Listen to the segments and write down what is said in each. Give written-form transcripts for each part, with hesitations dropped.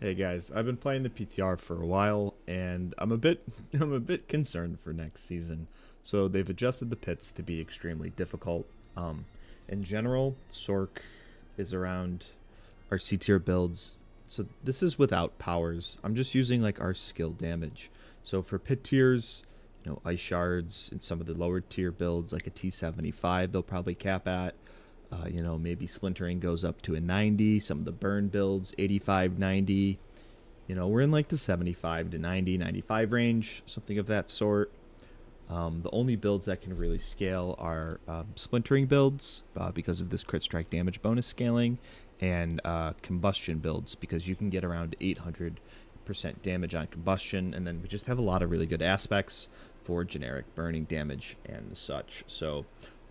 Hey guys, I've been playing the PTR for a while, and I'm a bit I'm a bit concerned for next season. So they've adjusted the pits to be extremely difficult. Um, in general, Sorc is around our C tier builds. So this is without powers. I'm just using like our skill damage. So for pit tiers, ice shards and some of the lower tier builds like a T75, they'll probably cap at. Maybe splintering goes up to a 90. Some of the burn builds, 85, 90. We're in like the 75 to 90, 95 range, something of that sort. The only builds that can really scale are splintering builds because of this crit strike damage bonus scaling, and combustion builds because you can get around 800% damage on combustion, and then we just have a lot of really good aspects for generic burning damage and such. So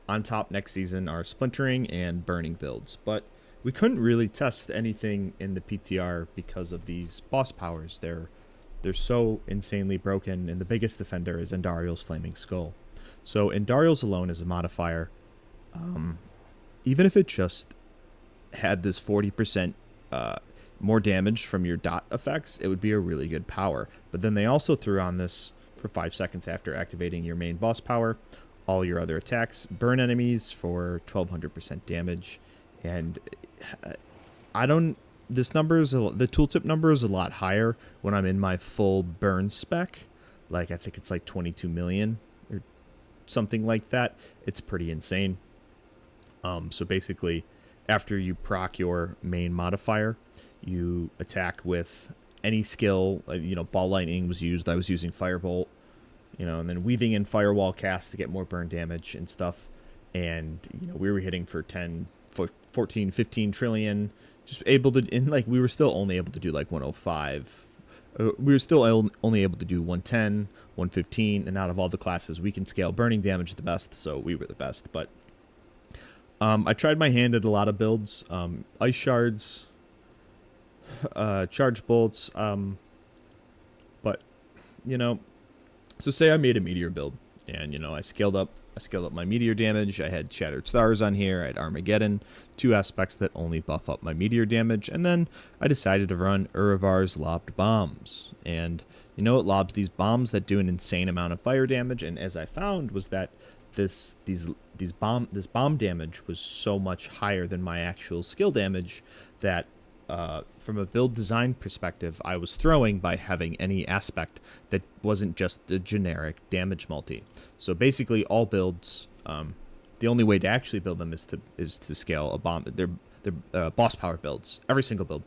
on top next season are splintering and burning builds, but we couldn't really test anything in the PTR because of these boss powers. They're so insanely broken, and the biggest defender is Andariel's Flaming Skull. So Andariel's alone as a modifier, even if it just had this 40% more damage from your dot effects, it would be a really good power. But then they also threw on this for 5 seconds after activating your main boss power. All your other attacks burn enemies for 1200% damage, and I don't. This number is the tooltip number is a lot higher when I'm in my full burn spec. Like I think it's like 22 million or something like that. It's pretty insane. So basically, after you proc your main modifier, you attack with any skill. Ball lightning was used. I was using firebolt. And then weaving in firewall cast to get more burn damage and stuff. And we were hitting for 10, 14, 15 trillion, just able to, and like we were still only able to do like 105. We were still only able to do 110, 115, and out of all the classes, we can scale burning damage the best, so we were the best. But I tried my hand at a lot of builds, ice shards, charge bolts, but so say I made a meteor build, and I scaled up my meteor damage. I had Shattered Stars on here. I had Armageddon, two aspects that only buff up my meteor damage. And then I decided to run Urivar's Lobbed Bombs. And it lobs these bombs that do an insane amount of fire damage. And as I found was that this bomb damage was so much higher than my actual skill damage that from a build design perspective, I was throwing by having any aspect that wasn't just the generic damage multi. So basically, all builds, the only way to actually build them is to scale a bomb. They're boss power builds, every single build.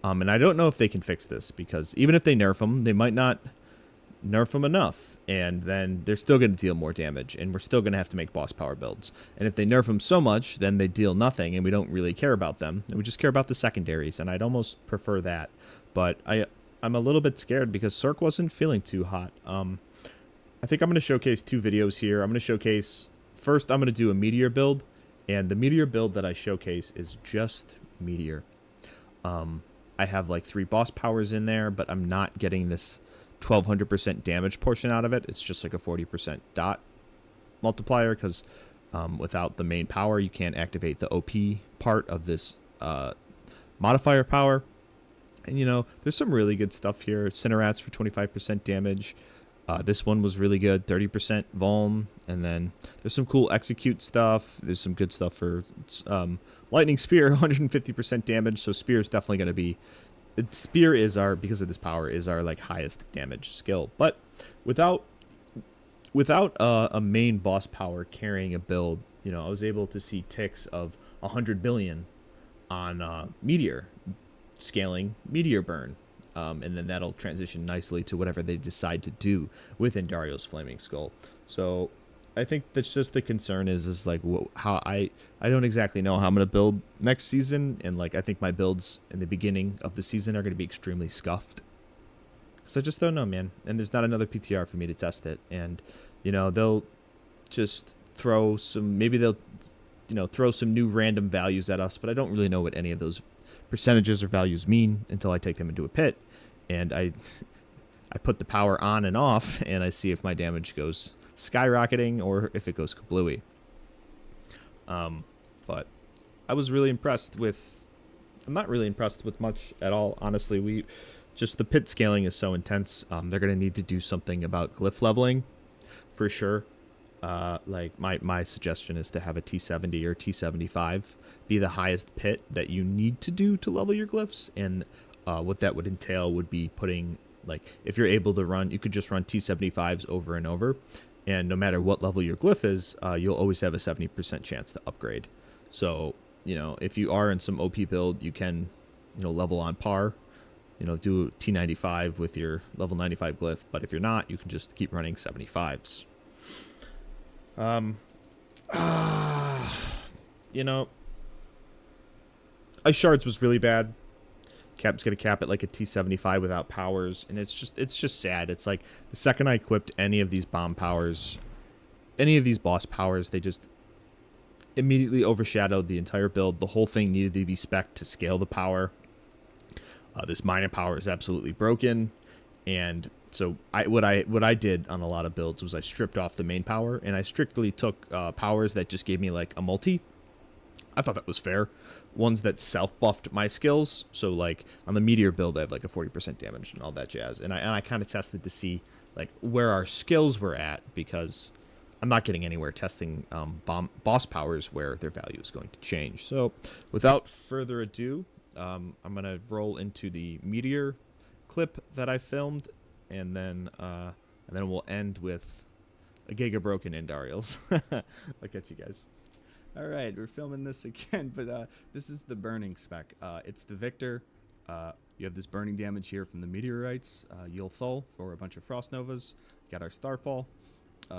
And I don't know if they can fix this, because even if they nerf them, they might not nerf them enough, and then they're still going to deal more damage, and we're still going to have to make boss power builds. And if they nerf them so much, then they deal nothing, and we don't really care about them, and we just care about the secondaries, and I'd almost prefer that. But I'm a little bit scared because Sorc wasn't feeling too hot. I think I'm going to showcase two videos here. I'm going to showcase, first I'm going to do a meteor build, and the meteor build that I showcase is just meteor. I have like 3 boss powers in there, but I'm not getting this 1200% damage portion out of it. It's just like a 40% dot multiplier, because without the main power, you can't activate the OP part of this modifier power. And there's some really good stuff here. Cinerats for 25% damage. This one was really good, 30% vuln. And then there's some cool execute stuff. There's some good stuff for lightning spear, 150% damage. So spear is definitely going to be, spear is our, because of this power, is our like highest damage skill. But without a main boss power carrying a build, I was able to see ticks of 100 billion on meteor, scaling meteor burn. And then that'll transition nicely to whatever they decide to do with Andariel's Flaming Skull. So I think that's just the concern is like how I don't exactly know how I'm going to build next season. And like I think my builds in the beginning of the season are going to be extremely scuffed. So I just don't know, man. And there's not another PTR for me to test it. And, they'll just throw some, maybe they'll, throw some new random values at us. But I don't really know what any of those percentages or values mean until I take them into a pit, and I put the power on and off, and I see if my damage goes skyrocketing or if it goes kablooey. But I was really impressed with I'm not really impressed with much at all, honestly. We just the pit scaling is so intense. They're gonna need to do something about glyph leveling for sure. Like my suggestion is to have a T70 or T75 be the highest pit that you need to do to level your glyphs, and what that would entail would be putting, like, if you're able to run, you could just run T75s over and over, and no matter what level your glyph is, you'll always have a 70% chance to upgrade. So, you know, if you are in some OP build, you can, you know, level on par, you know, do T95 with your level 95 glyph, but if you're not, you can just keep running 75s. You know, Ice Shards was really bad. Cap's gonna cap it like a T75 without powers, and it's just sad. It's like the second I equipped any of these bomb powers, any of these boss powers, they just immediately overshadowed the entire build. The whole thing needed to be spec'd to scale the power. This minor power is absolutely broken, and so what I did on a lot of builds was I stripped off the main power, and I strictly took powers that just gave me like a multi. I thought that was fair. Ones that self-buffed my skills. So like on the Meteor build, I have like a 40% damage and all that jazz. And I kind of tested to see like where our skills were at, because I'm not getting anywhere testing boss powers where their value is going to change. So without further ado, I'm going to roll into the Meteor clip that I filmed, and then we'll end with a Giga Broken Andariel's. I'll catch you guys. All right, we're filming this again, but this is the burning spec. It's the Victor. You have this burning damage here from the meteorites. You'll Thul for a bunch of Frost Novas. Got our Starfall.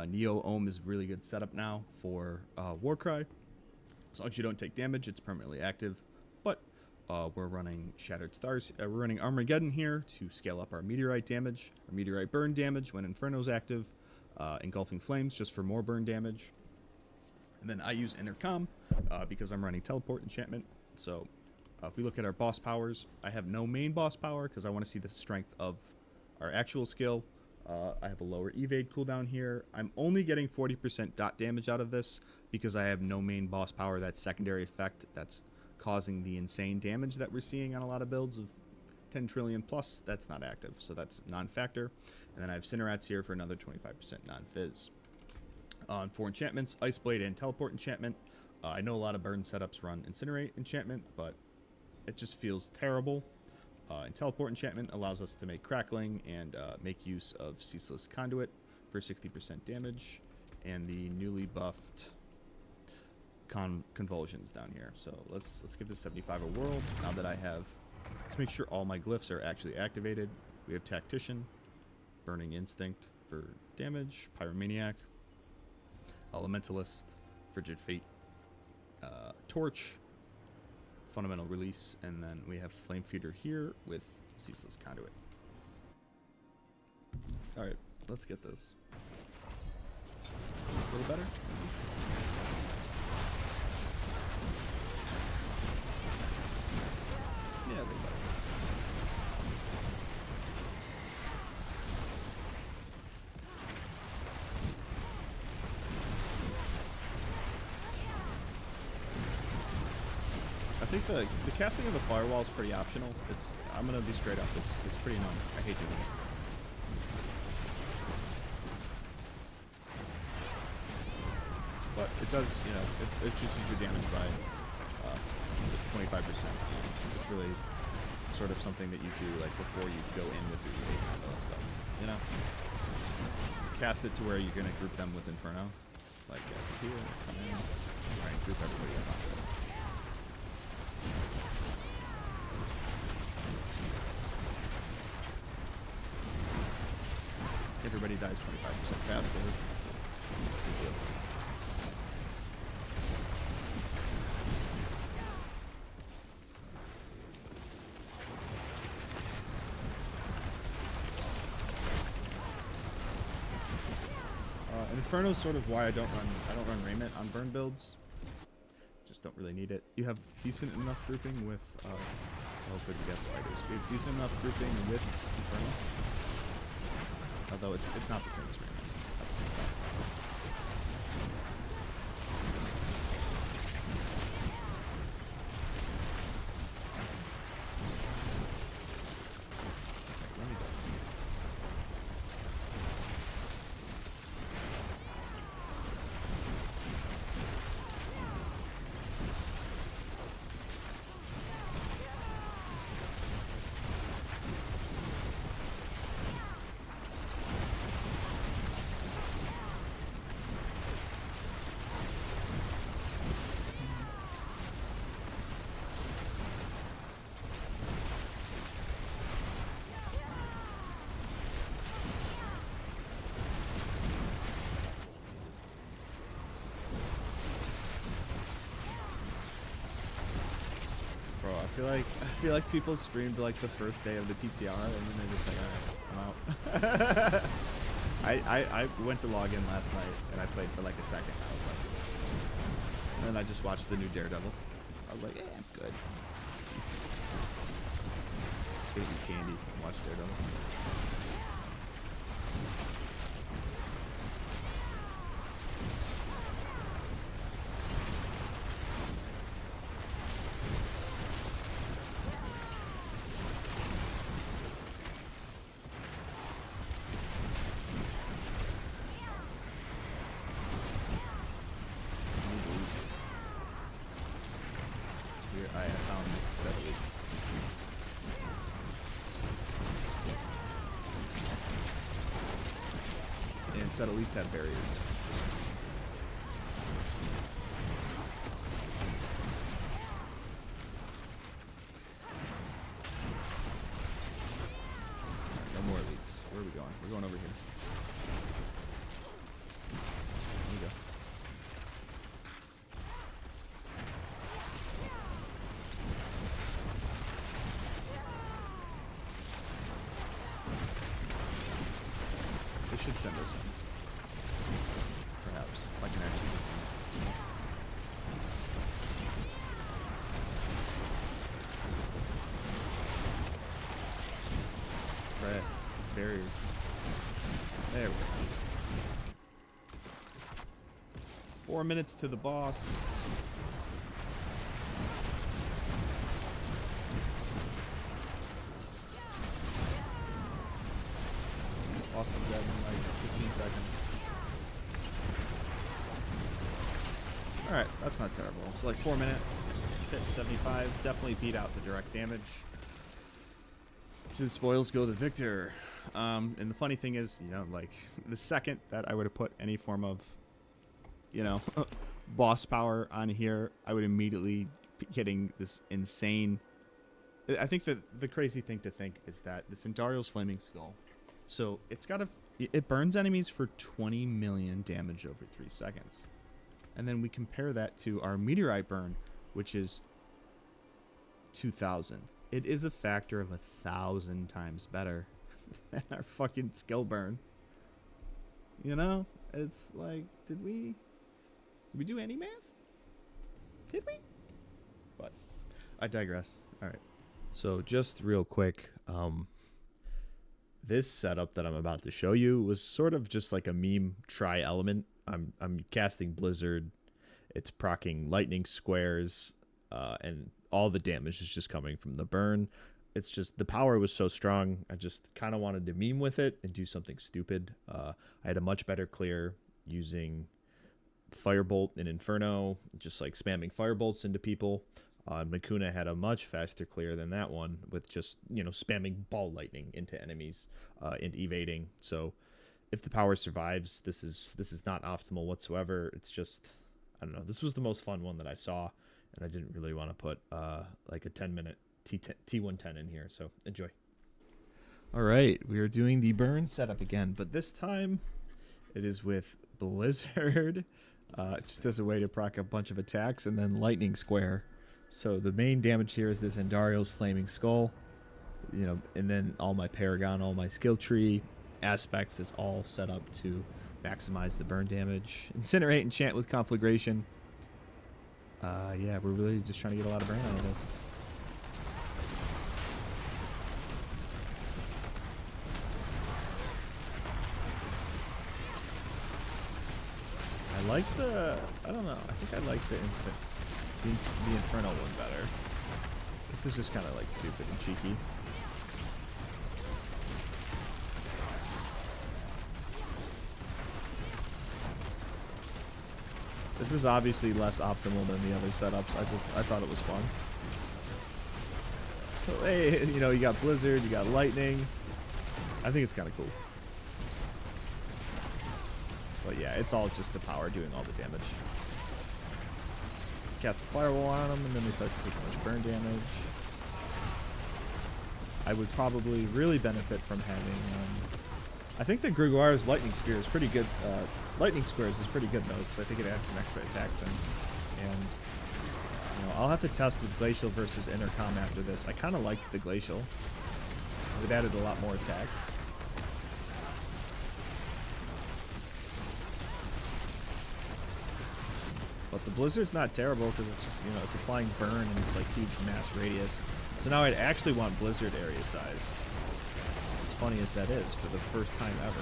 Neo Ohm is really good setup now for Warcry. As long as you don't take damage, it's permanently active. But we're running Shattered Stars. We're running Armageddon here to scale up our meteorite damage, our meteorite burn damage when Inferno's active. Engulfing Flames just for more burn damage. And then I use Intercom because I'm running Teleport enchantment. So if we look at our boss powers, I have no main boss power because I want to see the strength of our actual skill. I have a lower evade cooldown here. I'm only getting 40% dot damage out of this because I have no main boss power. That's secondary effect that's causing the insane damage that we're seeing on a lot of builds of 10 trillion plus. That's not active, so that's non-factor. And then I have Cinerats here for another 25% non-fizz. For enchantments, Ice Blade and Teleport enchantment. I know a lot of burn setups run Incinerate enchantment, but it just feels terrible. And Teleport enchantment allows us to make Crackling and make use of Ceaseless Conduit for 60% damage, and the newly buffed Convulsions down here. So let's give this 75 a whirl. Now that I have, let's make sure all my glyphs are actually activated. We have Tactician, Burning Instinct for damage, Pyromaniac, Elementalist, Frigid Fate, Torch, Fundamental Release, and then we have Flame Feeder here with Ceaseless Conduit. Alright, let's get this. A little better? Yeah, a little better. I think the casting of the firewall is pretty optional. I'm gonna be straight up. It's pretty annoying. I hate doing it. But it does, you know, it reduces your damage by 25%. It's really sort of something that you do like before you go in with your evade combo and stuff. You know, cast it to where you're gonna group them with Inferno. Like cast it here, come in, try and group everybody up onto it. Everybody dies 25% faster. Good deal. Inferno is sort of why I don't run Raiment on burn builds. Just don't really need it. You have decent enough grouping with oh good, we got spiders. We have decent enough grouping with Inferno. Although it's not the same as Raiment. That's feel like people streamed like the first day of the PTR and then they're just like, alright, I'm out. I went to log in last night and I played for like a second. I was like, and then I just watched the new Daredevil. I was like, yeah, I'm good. Just gonna eat candy and watch Daredevil. Here I have found set elites. And set elites have barriers. No more elites. Where are we going? We're going over here. There we go. They should send us in. Perhaps. If I can actually get them. Right. These barriers. There we go. 4 minutes to the boss. Boss is dead in like 15 seconds. Alright, that's not terrible. So like 4 minutes, hit 75. Definitely beat out the direct damage. To the spoils go the victor. And the funny thing is, you know, like the second that I would have put any form of, you know, boss power on here, I would immediately be getting this insane. I think that the crazy thing to think is that this Andariel's Flaming Skull. So it burns enemies for 20 million damage over 3 seconds. And then we compare that to our Meteorite Burn, which is 2,000. It is a factor of 1,000 times better than our fucking skill burn. You know? It's like, did we do any math? Did we? But I digress. Alright. So just real quick, this setup that I'm about to show you was sort of just like a meme try element. I'm casting Blizzard. It's proccing lightning squares, and all the damage is just coming from the burn. It's just the power was so strong. I just kind of wanted to meme with it and do something stupid. I had a much better clear using Firebolt and Inferno, just like spamming Firebolts into people. Makuna had a much faster clear than that one with just, you know, spamming ball lightning into enemies and evading. So if the power survives, this is not optimal whatsoever. It's just, I don't know. This was the most fun one that I saw, and I didn't really want to put like a 10-minute T110 in here. So enjoy. All right, we are doing the burn setup again, but this time it is with Blizzard, just as a way to proc a bunch of attacks, and then Lightning Square. So the main damage here is this Andariel's Flaming Skull, you know, and then all my Paragon, all my skill tree aspects is all set up to maximize the burn damage. Incinerate, enchant with Conflagration. Yeah, we're really just trying to get a lot of burn out of this. I like the, I don't know, I think I like the Inferno one better. This is just kind of like stupid and cheeky. This is obviously less optimal than the other setups. I thought it was fun. So hey, you know, you got Blizzard, you got Lightning. I think it's kind of cool. But yeah, it's all just the power doing all the damage. Cast a Firewall on them, and then they start to take a bunch of burn damage. I would probably really benefit from having. I think the Gregoire's Lightning Spear is pretty good. Lightning Squares is pretty good though, because I think it adds some extra attacks in. And know, I'll have to test with Glacial versus Intercom after this. I kind of liked the Glacial, because it added a lot more attacks. But the Blizzard's not terrible, because it's just, you know, it's applying burn in this, like, huge mass radius. So now I'd actually want Blizzard area size. As funny as that is, for the first time ever.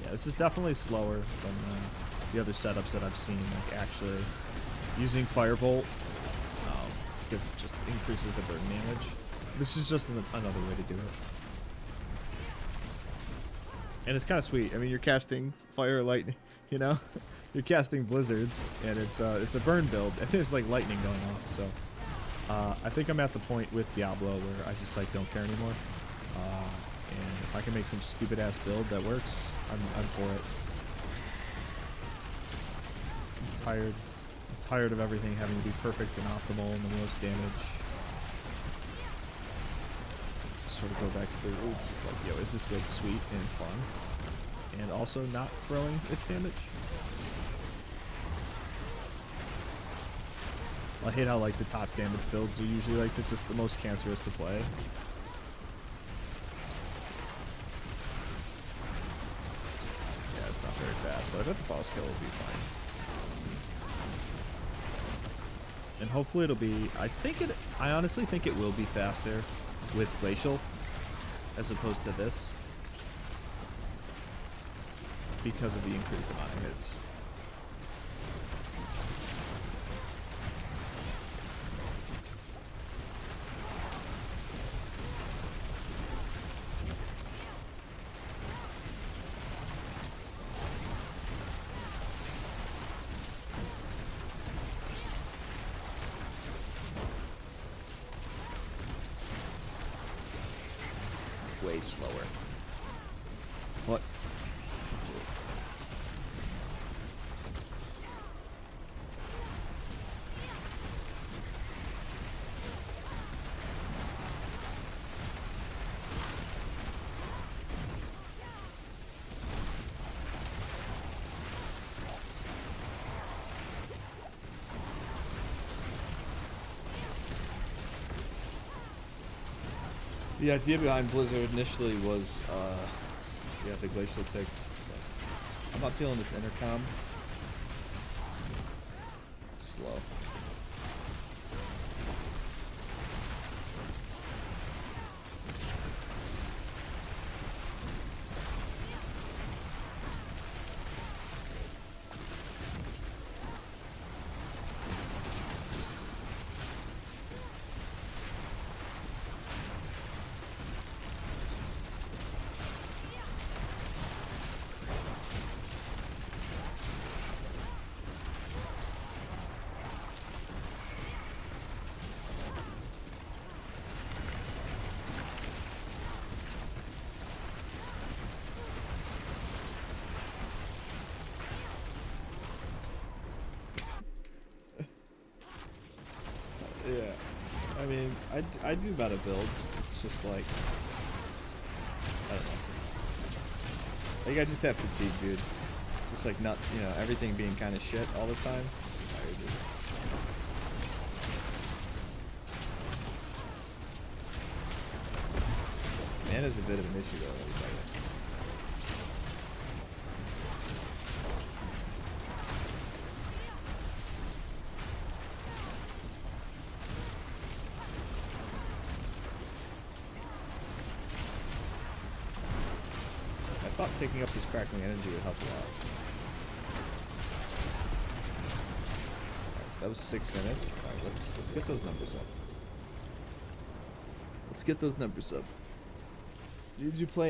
Yeah, this is definitely slower than the other setups that I've seen, like actually using Firebolt, because it just increases the burn damage. This is just another way to do it. And it's kind of sweet. I mean, you're casting Fire, Lightning, you know? You're casting Blizzards, and it's a burn build, and there's like lightning going off, so... I think I'm at the point with Diablo where I just like don't care anymore. And if I can make some stupid ass build that works, I'm for it. I'm tired of everything having to be perfect and optimal and the most damage. Let's sort of go back to the roots. Like, yo, is this build sweet and fun? And also not throwing its damage? I hate how like the top damage builds are usually like just the most cancerous to play. Yeah, it's not very fast, but I bet the boss kill will be fine. And hopefully it'll be, I honestly think it will be faster with Glacial as opposed to this, because of the increased amount of hits. Way slower. What? The idea behind Blizzard initially was, yeah, the Glacial ticks. But I'm not feeling this Intercom. It's slow. Yeah, I mean, I do better builds. It's just like, I don't know. I think I just have fatigue, dude. Just like not, you know, everything being kind of shit all the time. Just tired, dude. Man is a bit of an issue though. Let me tell you. I thought picking up this crackling energy would help you out. Alright, so that was 6 minutes. Alright, let's get those numbers up. Let's get those numbers up. Did you play